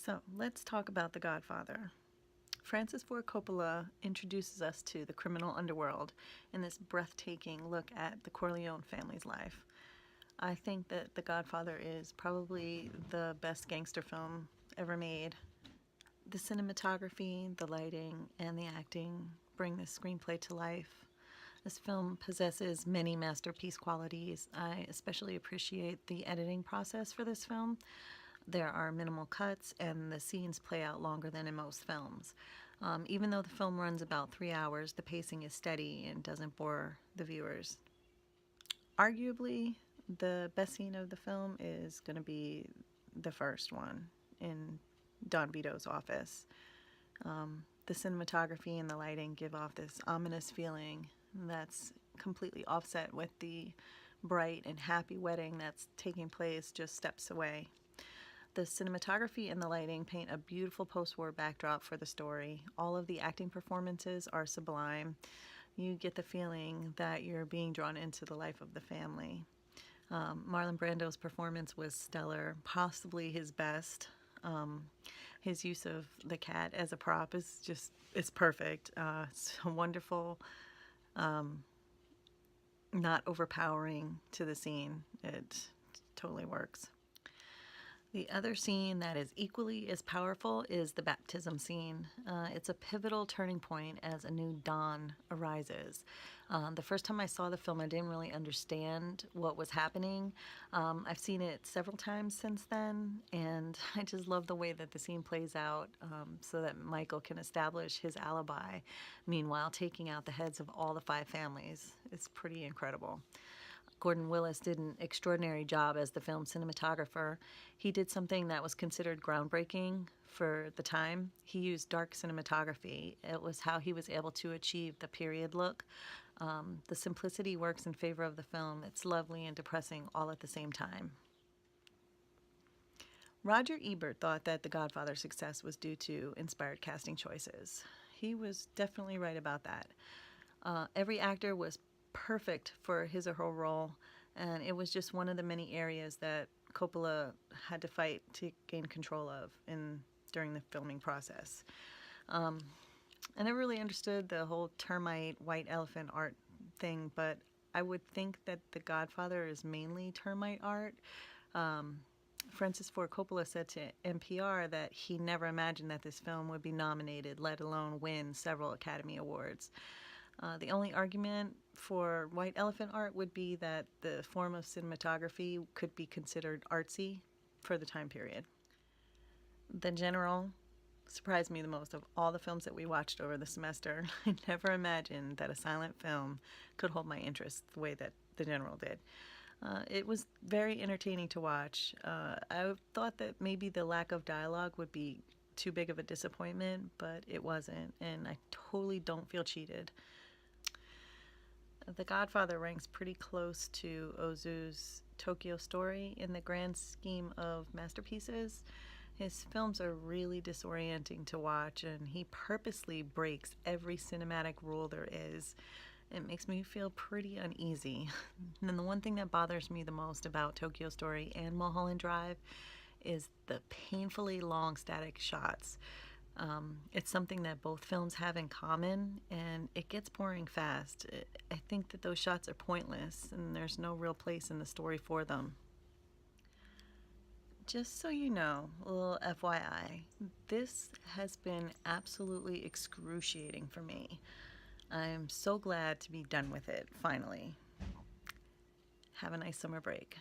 So let's talk about The Godfather. Francis Ford Coppola introduces us to the criminal underworld in this breathtaking look at the Corleone family's life. I think that The Godfather is probably the best gangster film ever made. The cinematography, the lighting, and the acting bring the screenplay to life. This film possesses many masterpiece qualities. I especially appreciate the editing process for this film. There are minimal cuts, and the scenes play out longer than in most films. Even though the film runs about 3 hours, the pacing is steady and doesn't bore the viewers. Arguably, the best scene of the film is going to be the first one in Don Vito's office. The cinematography and the lighting give off this ominous feeling that's completely offset with the bright and happy wedding that's taking place just steps away. The cinematography and the lighting paint a beautiful post-war backdrop for the story. All of the acting performances are sublime. You get the feeling that you're being drawn into the life of the family. Marlon Brando's performance was stellar, possibly his best. His use of the cat as a prop is it's perfect. It's wonderful, not overpowering to the scene. It totally works. The other scene that is equally as powerful is the baptism scene. It's a pivotal turning point as a new dawn arises. The first time I saw the film, I didn't really understand what was happening. I've seen it several times since then, and I just love the way that the scene plays out so that Michael can establish his alibi, meanwhile taking out the heads of all the 5 families. It's pretty incredible. Gordon Willis did an extraordinary job as the film's cinematographer. He did something that was considered groundbreaking for the time. He used dark cinematography. It was how he was able to achieve the period look. The simplicity works in favor of the film. It's lovely and depressing all at the same time. Roger Ebert thought that The Godfather's success was due to inspired casting choices. He was definitely right about that. Every actor was perfect for his or her role, and it was just one of the many areas that Coppola had to fight to gain control of during the filming process. I never really understood the whole termite white elephant art thing, but I would think that The Godfather is mainly termite art. Francis Ford Coppola said to NPR that he never imagined that this film would be nominated, let alone win several Academy Awards. The only argument for white elephant art would be that the form of cinematography could be considered artsy for the time period. The General surprised me the most of all the films that we watched over the semester. I never imagined that a silent film could hold my interest the way that The General did. It was very entertaining to watch. I thought that maybe the lack of dialogue would be too big of a disappointment, but it wasn't, and I totally don't feel cheated. The Godfather ranks pretty close to Ozu's Tokyo Story in the grand scheme of masterpieces. His films are really disorienting to watch, and he purposely breaks every cinematic rule there is. It makes me feel pretty uneasy. And the one thing that bothers me the most about Tokyo Story and Mulholland Drive is the painfully long static shots. It's something that both films have in common, and it gets boring fast. I think that those shots are pointless, and there's no real place in the story for them. Just so you know, a little FYI, this has been absolutely excruciating for me. I'm so glad to be done with it, finally. Have a nice summer break.